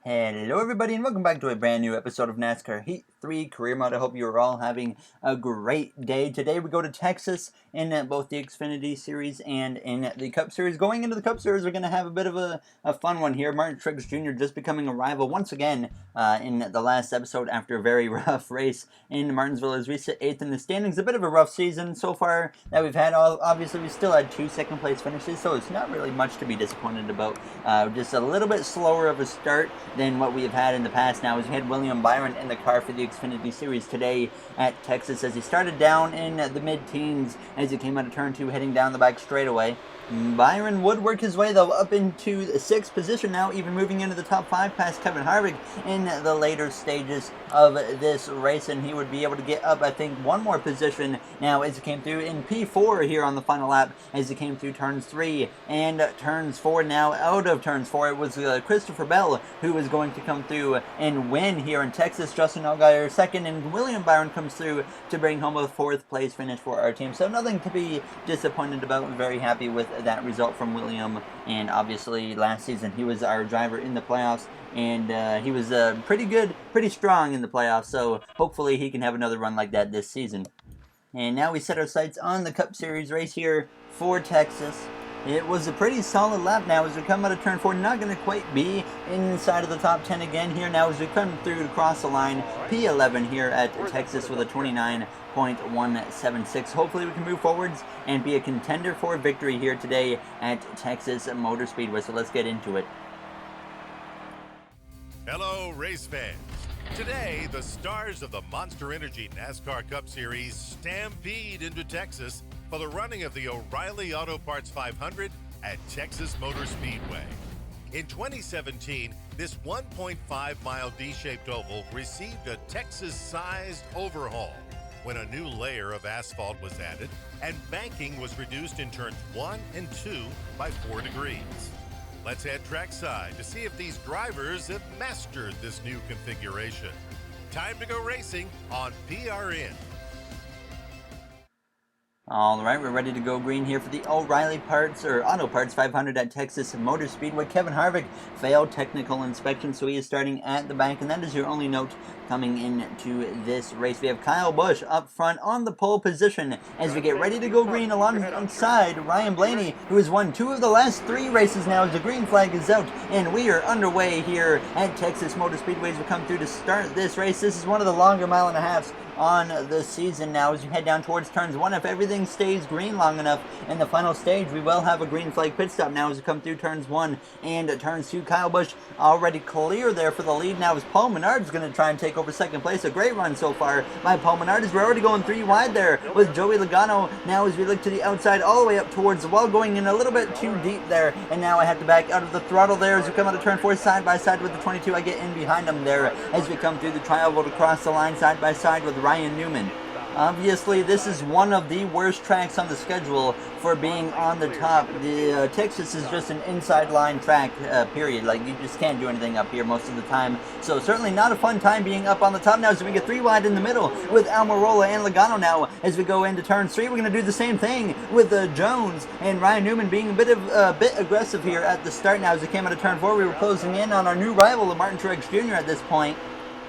Hello everybody and welcome back to a brand new episode of NASCAR Heat 3 Career Mode. I hope you are all having a great day. Today we go to Texas in both the Xfinity Series and in the Cup Series. Going into the Cup Series, we're going to have a bit of a fun one here. Martin Truex Jr. just becoming a rival once again in the last episode after a very rough race in Martinsville as we sit 8th in the standings. A bit of a rough season so far that we've had. Obviously, we still had 2 second place finishes, so it's not really much to be disappointed about. Just a little bit slower of a start than what we have had in the past now, as we had William Byron in the car for the Xfinity Series today at Texas as he started down in the mid-teens as he came out of turn 2 heading down the back straightaway. Byron would work his way though up into the 6th position now, even moving into the top 5 past Kevin Harvick in the later stages of this race, and he would be able to get up I think one more position now as he came through in P4 here on the final lap as he came through turns 3 and turns 4. Now out of turns 4 it was Christopher Bell who was going to come through and win here in Texas. Justin Allgaier second, and William Byron comes through to bring home a 4th place finish for our team. So nothing to be disappointed about. We're very happy with that result from William, and obviously last season he was our driver in the playoffs, and he was pretty good, pretty strong in the playoffs, so hopefully he can have another run like that this season. And now we set our sights on the Cup Series race here for Texas. It was a pretty solid lap now as we come out of turn 4. Not going to quite be inside of the top 10 again here now as we come through to cross the line. P11 here at Texas with a 29.176. Hopefully we can move forwards and be a contender for victory here today at Texas Motor Speedway. So let's get into it. Hello, race fans. Today, the stars of the Monster Energy NASCAR Cup Series stampede into Texas for the running of the O'Reilly Auto Parts 500 at Texas Motor Speedway. In 2017, this 1.5-mile D-shaped oval received a Texas-sized overhaul when a new layer of asphalt was added and banking was reduced in turns 1 and 2 by 4 degrees. Let's head trackside to see if these drivers have mastered this new configuration. Time to go racing on PRN. Alright, we're ready to go green here for the O'Reilly Auto Parts 500 at Texas Motor Speedway. Kevin Harvick failed technical inspection, so he is starting at the back, and that is your only note coming into this race. We have Kyle Busch up front on the pole position as we get ready to go green alongside Ryan Blaney, who has won 2 of the last 3 races now as the green flag is out, and we are underway here at Texas Motor Speedway as we come through to start this race. This is one of the longer mile and a halves on the season now as you head down towards turns 1. If everything stays green long enough in the final stage, we will have a green flag pit stop now as we come through turns 1 and turns 2. Kyle Busch already clear there for the lead now as Paul Menard's going to try and take over second place. A great run so far by Paul Menard as we're already going 3 wide there with Joey Logano now as we look to the outside all the way up towards the wall, going in a little bit too deep there, and now I have to back out of the throttle there as we come out of turn 4 side by side with the 22. I get in behind them there as we come through the triangle to cross the line side by side with Ryan Newman. Obviously, this is one of the worst tracks on the schedule for being on the top. Texas is just an inside line track, period. Like, you just can't do anything up here most of the time. So certainly not a fun time being up on the top now as we get 3 wide in the middle with Almirola and Logano now. As we go into turn 3, we're going to do the same thing with Jones and Ryan Newman being a bit aggressive here at the start now. As we came out of turn 4, we were closing in on our new rival, Martin Truex Jr. at this point.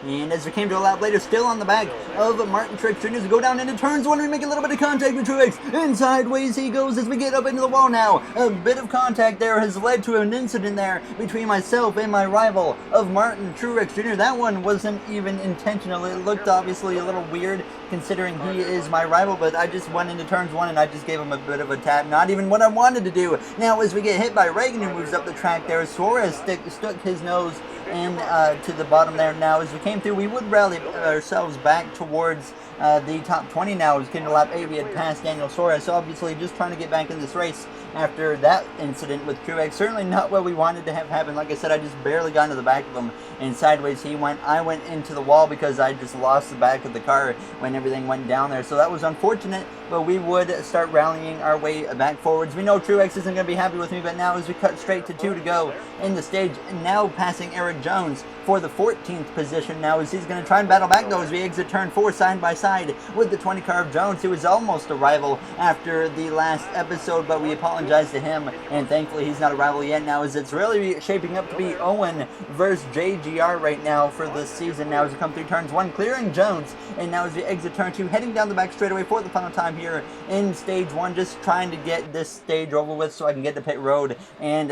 And as we came to a lap later, still on the back of Martin Truex Jr. as we go down into turns 1, we make a little bit of contact with Truex, and sideways he goes as we get up into the wall now. A bit of contact there has led to an incident there between myself and my rival of Martin Truex Jr. That one wasn't even intentional. It looked obviously a little weird considering he is my rival, but I just went into turns 1 and I just gave him a bit of a tap. Not even what I wanted to do. Now as we get hit by Reagan, who moves up the track there, Suarez stuck his nose and to the bottom there. Now as we came through, we would rally ourselves back towards the top 20 now. As we came to lap 8, we had passed Daniel Suarez, so obviously just trying to get back in this race after that incident with Truex. Certainly not what we wanted to have happen. Like I said, I just barely got into the back of him, and sideways he went. I went into the wall because I just lost the back of the car when everything went down there, so that was unfortunate, but we would start rallying our way back forwards. We know Truex isn't going to be happy with me, but now as we cut straight to 2 to go in the stage, and now passing Eric Eric Jones for the 14th position now, as he's going to try and battle back though as we exit turn 4 side by side with the 20 car of Jones, who was almost a rival after the last episode, but we apologize to him, and thankfully he's not a rival yet now, as it's really shaping up to be Owen versus JGR right now for this season now as we come through turns 1, clearing Jones, and now as we exit turn 2, heading down the back straightaway for the final time here in stage 1, just trying to get this stage over with so I can get to pit road and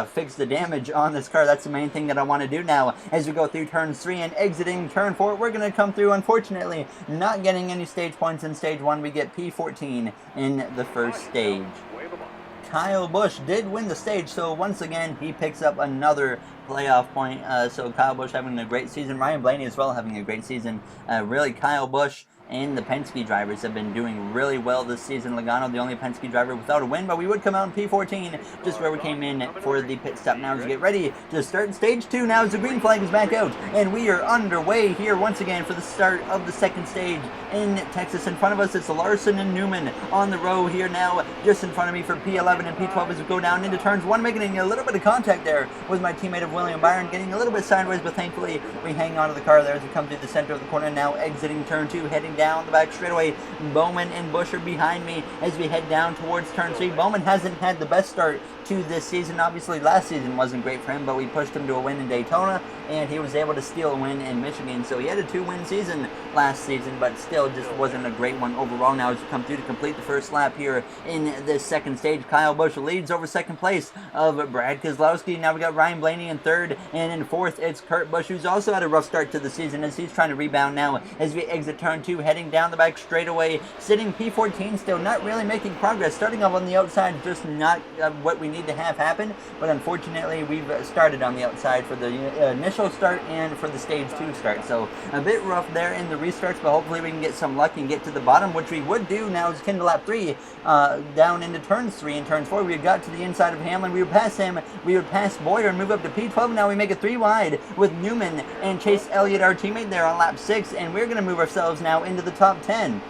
fix the damage on this car. That's the main thing that I want to do now as we go through turns 3 and exiting turn 4. We're going to come through, unfortunately, not getting any stage points in stage 1. We get P14 in the first stage. Kyle Busch did win the stage, so once again he picks up another playoff point. So Kyle Busch having a great season. Ryan Blaney as well having a great season. Really, Kyle Busch and the Penske drivers have been doing really well this season. Logano, the only Penske driver without a win, but we would come out in P14, just where we came in for the pit stop. Now as we get ready to start stage 2, now as the green flag is back out, and we are underway here once again for the start of the second stage in Texas. In front of us, it's Larson and Newman on the row here now, just in front of me for P11 and P12 as we go down into turns 1, making a little bit of contact there with my teammate of William Byron, getting a little bit sideways, but thankfully we hang on to the car there as we come through the center of the corner. Now exiting turn 2, heading down the back straightaway. Bowman and Busch are behind me as we head down towards turn 3. Bowman hasn't had the best start to this season. Obviously last season wasn't great for him, but we pushed him to a win in Daytona, and he was able to steal a win in Michigan. So he had a 2-win season last season, but still just wasn't a great one overall. Now as we come through to complete the first lap here in this second stage, Kyle Busch leads over second place of Brad Keselowski. Now we got Ryan Blaney in third, and in fourth it's Kurt Busch, who's also had a rough start to the season as he's trying to rebound now as we exit turn 2, heading down the back straightaway, sitting P14 still, not really making progress. Starting off on the outside, just not what we need to have happen, but unfortunately we've started on the outside for the initial start and for the stage 2 start, so a bit rough there in the restarts, but hopefully we can get some luck and get to the bottom, which we would do now as Kindle lap 3 down into turns 3 and turns 4. We got to the inside of Hamlin, we would pass him, we would pass Boyer and move up to P12. Now we make it 3 wide with Newman and Chase Elliott, our teammate, there on lap 6, and we're going to move ourselves now into the top 10.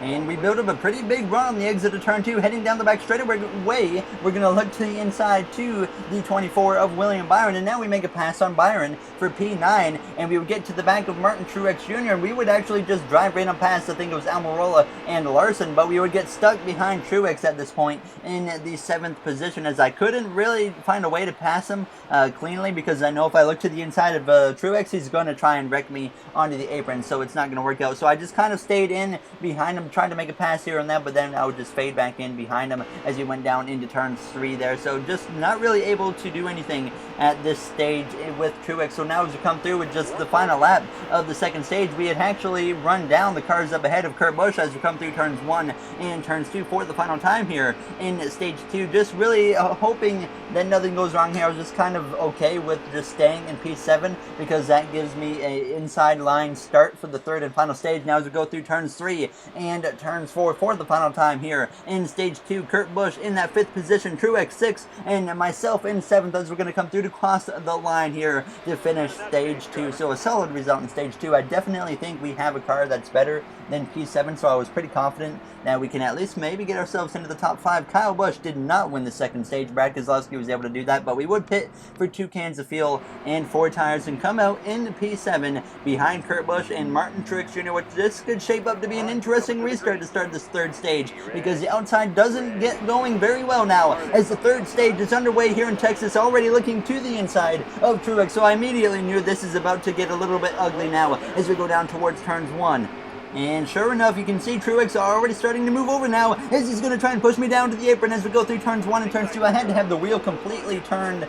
And we build up a pretty big run on the exit of turn 2, heading down the back straightaway. We're going to look to the inside to the 24 of William Byron, and now we make a pass on Byron for P9, and we would get to the back of Martin Truex Jr., and we would actually just drive right on past, I think it was Almirola and Larson, but we would get stuck behind Truex at this point in the 7th position, as I couldn't really find a way to pass him cleanly, because I know if I look to the inside of Truex, he's going to try and wreck me onto the apron, so it's not going to work out. So I just kind of stayed in behind him, trying to make a pass here and there, but then I would just fade back in behind him as he went down into turn 3 there. So just not really able to do anything at this stage with Truex. So now as we come through with just the final lap of the second stage, we had actually run down the cars up ahead of Kurt Busch as we come through turns 1 and turns 2 for the final time here in stage 2. Just really hoping that nothing goes wrong here. I was just kind of okay with just staying in P7 because that gives me an inside line start for the third and final stage. Now as we go through turns 3 and turns 4 for the final time here in stage 2. Kurt Busch in that 5th position, Truex 6th, and myself in 7th as we're going to come through to cross the line here to finish stage 2. So a solid result in stage 2. I definitely think we have a car that's better than P7, so I was pretty confident that we can at least maybe get ourselves into the top 5. Kyle Busch did not win the second stage. Brad Keselowski was able to do that, but we would pit for 2 cans of fuel and 4 tires and come out in P7 behind Kurt Busch and Martin Truex Jr., which this could shape up to be an interesting restart to start this third stage, because the outside doesn't get going very well now as the third stage is underway here in Texas, already looking to the inside of Truex. So I immediately knew this is about to get a little bit ugly now as we go down towards turns 1. And sure enough, you can see Truex already starting to move over now as he's going to try and push me down to the apron as we go through turns 1 and turns 2. I had to have the wheel completely turned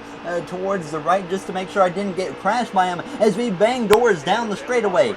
towards the right just to make sure I didn't get crashed by him as we bang doors down the straightaway.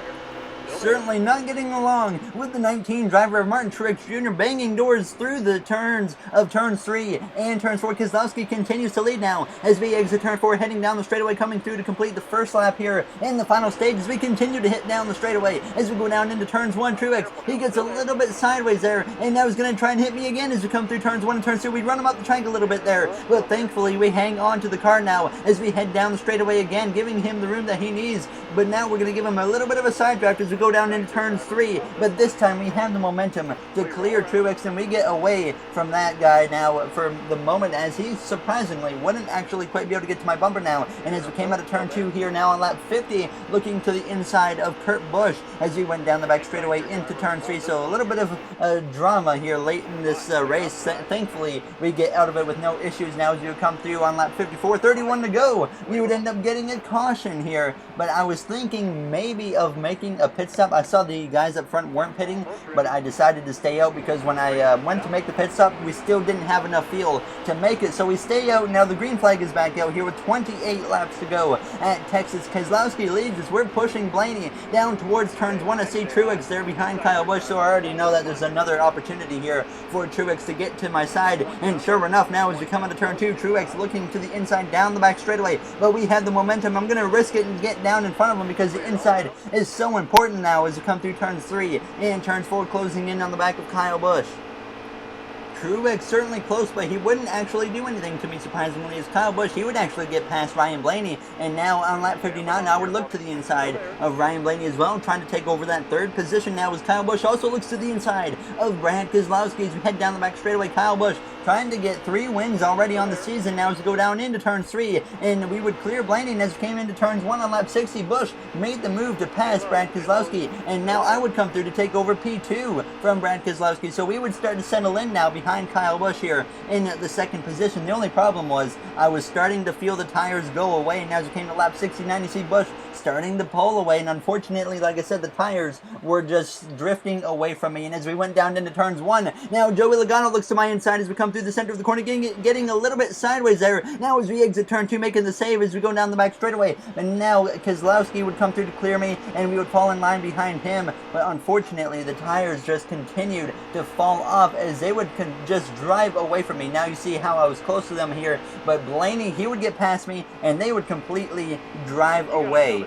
Certainly not getting along with the 19 driver of Martin Truex Jr. banging doors through the turns of turns 3 and turns 4. Keselowski continues to lead now as we exit turn 4, heading down the straightaway, coming through to complete the first lap here in the final stage as we continue to hit down the straightaway as we go down into turns 1. Truex, he gets a little bit sideways there, and now he's going to try and hit me again as we come through turns 1 and turns 2. We run him up the track a little bit there, but thankfully we hang on to the car now as we head down the straightaway again, giving him the room that he needs. But now we're going to give him a little bit of a side draft as we go down into turns 3, but this time we have the momentum to clear TRUEX, and we get away from that guy now for the moment, as he surprisingly wouldn't actually quite be able to get to my bumper now. And as we came out of turn 2 here now on lap 50, looking to the inside of Kurt Busch as he went down the back straightaway into turn 3. So a little bit of drama here late in this race. Thankfully, we get out of it with no issues now as you come through on lap 54, 31 to go. We would end up getting a caution here, but I was thinking maybe of making a pit stop. I saw the guys up front weren't pitting, but I decided to stay out because when I went to make the pit stop, we still didn't have enough fuel to make it. So we stay out. Now the green flag is back out here with 28 laps to go at Texas. Keselowski leads as we're pushing Blaney down towards turns 1. I see TRUEX there behind Kyle Busch, so I already know that there's another opportunity here for TRUEX to get to my side. And sure enough, now as we come into turn 2, TRUEX looking to the inside down the back straightaway, but we have the momentum. I'm going to risk it and get down in front of him because the inside is so important now as we come through turns 3 and turns 4, closing in on the back of Kyle Busch. TRUEX certainly close, but he wouldn't actually do anything to me, surprisingly, as Kyle Busch, he would actually get past Ryan Blaney, and now on lap 59, I would look to the inside of Ryan Blaney as well, trying to take over that third position now as Kyle Busch also looks to the inside of Brad Keselowski as we head down the back straightaway. Kyle Busch trying to get 3 wins already on the season now as we go down into turn 3, and we would clear Blaney, and as we came into turns 1 on lap 60, Busch made the move to pass Brad Keselowski, and now I would come through to take over P2 from Brad Keselowski, so we would start to settle in now behind Kyle Busch here in the second position. The only problem was I was starting to feel the tires go away, and as we came to lap 69, you see Busch starting to pull away, and unfortunately, like I said, the tires were just drifting away from me. And as we went down into turns 1, now Joey Logano looks to my inside as we come through the center of the corner, getting a little bit sideways there. Now as we exit turn 2, making the save as we go down the back straightaway, and now Keselowski would come through to clear me, and we would fall in line behind him, but unfortunately the tires just continued to fall off as they would just drive away from me. Now you see how I was close to them here, but Blaney, he would get past me, and they would completely drive away.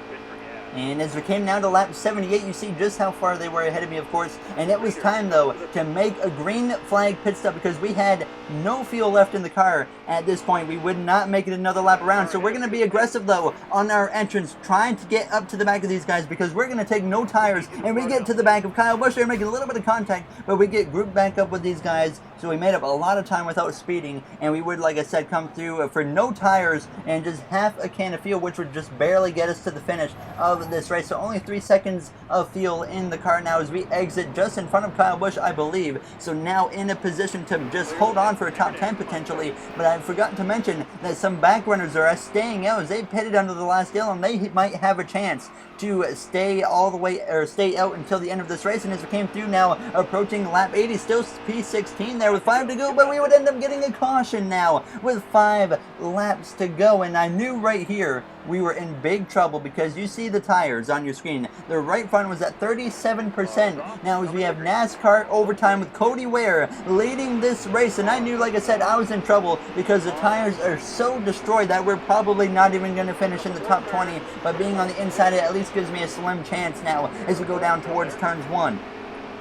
And as we came now to lap 78, you see just how far they were ahead of me, of course. And it was time, though, to make a green flag pit stop because we had no fuel left in the car at this point. We would not make it another lap around. So we're going to be aggressive, though, on our entrance, trying to get up to the back of these guys because we're going to take no tires. And we get to the back of Kyle Busch. They're making a little bit of contact, but we get grouped back up with these guys. So we made up a lot of time without speeding. And we would, like I said, come through for no tires and just half a can of fuel, which would just barely get us to the finish of this race. So only 3 seconds of fuel in the car now as we exit just in front of Kyle Busch, I believe. So now in a position to just hold on for a top 10 potentially. But I forgot to mention that some back runners are staying out as they pitted under the last deal, and they might have a chance to stay all the way or stay out until the end of this race. And as we came through now, approaching lap 80, still P16 there with 5 to go, but we would end up getting a caution now with 5 laps to go. And I knew right here we were in big trouble because you see the tires on your screen. The right front was at 37%. Now as we have NASCAR overtime with Cody Ware leading this race, and I knew, like I said, I was in trouble because the tires are so destroyed that we're probably not even going to finish in the top 20, but being on the inside it at least gives me a slim chance now as we go down towards turns 1.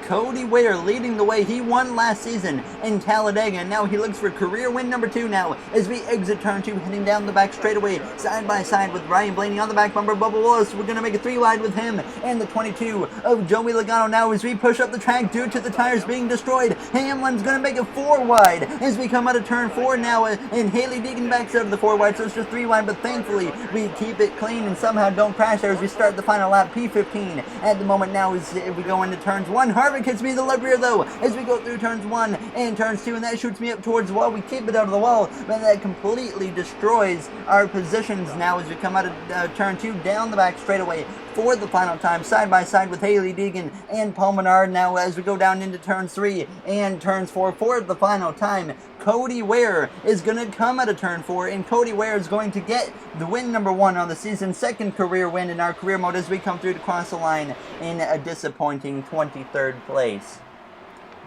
Cody Ware leading the way. He won last season in Talladega, and now he looks for career win number 2 now as we exit turn 2, heading down the back straightaway, side by side with Ryan Blaney on the back bumper. Bubba Wallace, we're going to make a 3 wide with him, and the 22 of Joey Logano now as we push up the track due to the tires being destroyed. Hamlin's going to make a 4 wide as we come out of turn 4 now, and Haley Deegan backs out of the 4 wide, so it's just 3 wide, but thankfully we keep it clean and somehow don't crash there as we start the final lap, P15 at the moment now as we go into turns 1. Harvick hits me in the left rear though as we go through turns 1 and turns 2, and that shoots me up towards the wall. We keep it out of the wall, but that completely destroys our positions now as we come out of turn 2 down the back straightaway for the final time, side by side with Haley Deegan and Paul Menard now as we go down into turns 3 and turns 4 for the final time. Cody Ware is going to come out of turn 4, and Cody Ware is going to get the win number 1 on the season, second career win in our career mode as we come through to cross the line in a disappointing 23rd place.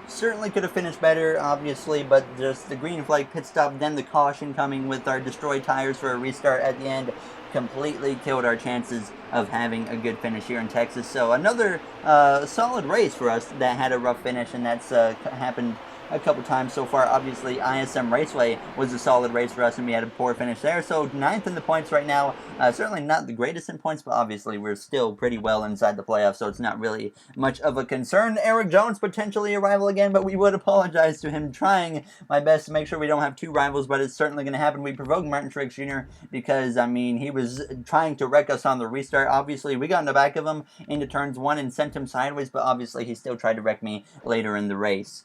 Certainly could have finished better, obviously, but just the green flag pit stop, then the caution coming with our destroyed tires for a restart at the end completely killed our chances of having a good finish here in Texas. So another solid race for us that had a rough finish, and that's happened a couple times so far. Obviously, ISM Raceway was a solid race for us, and we had a poor finish there. So 9th in the points right now. Certainly not the greatest in points, but obviously we're still pretty well inside the playoffs, so it's not really much of a concern. Eric Jones potentially a rival again, but we would apologize to him. Trying my best to make sure we don't have two rivals, but it's certainly going to happen. We provoked Martin Truex Jr. because, I mean, he was trying to wreck us on the restart. Obviously, we got in the back of him into turns 1 and sent him sideways, but obviously he still tried to wreck me later in the race.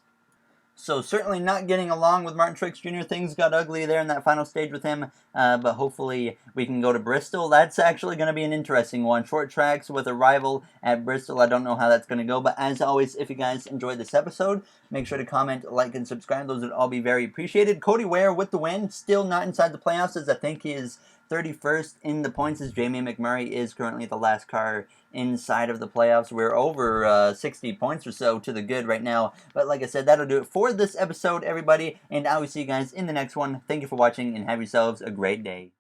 So certainly not getting along with Martin Truex Jr. Things got ugly there in that final stage with him, but hopefully we can go to Bristol. That's actually going to be an interesting one. Short tracks with a rival at Bristol. I don't know how that's going to go, but as always, if you guys enjoyed this episode, make sure to comment, like, and subscribe. Those would all be very appreciated. Cody Ware with the win. Still not inside the playoffs, as I think he is 31st in the points, as Jamie McMurray is currently the last car inside of the playoffs. We're over 60 points or so to the good right now. But like I said, that'll do it for this episode, everybody. And I will see you guys in the next one. Thank you for watching, and have yourselves a great day.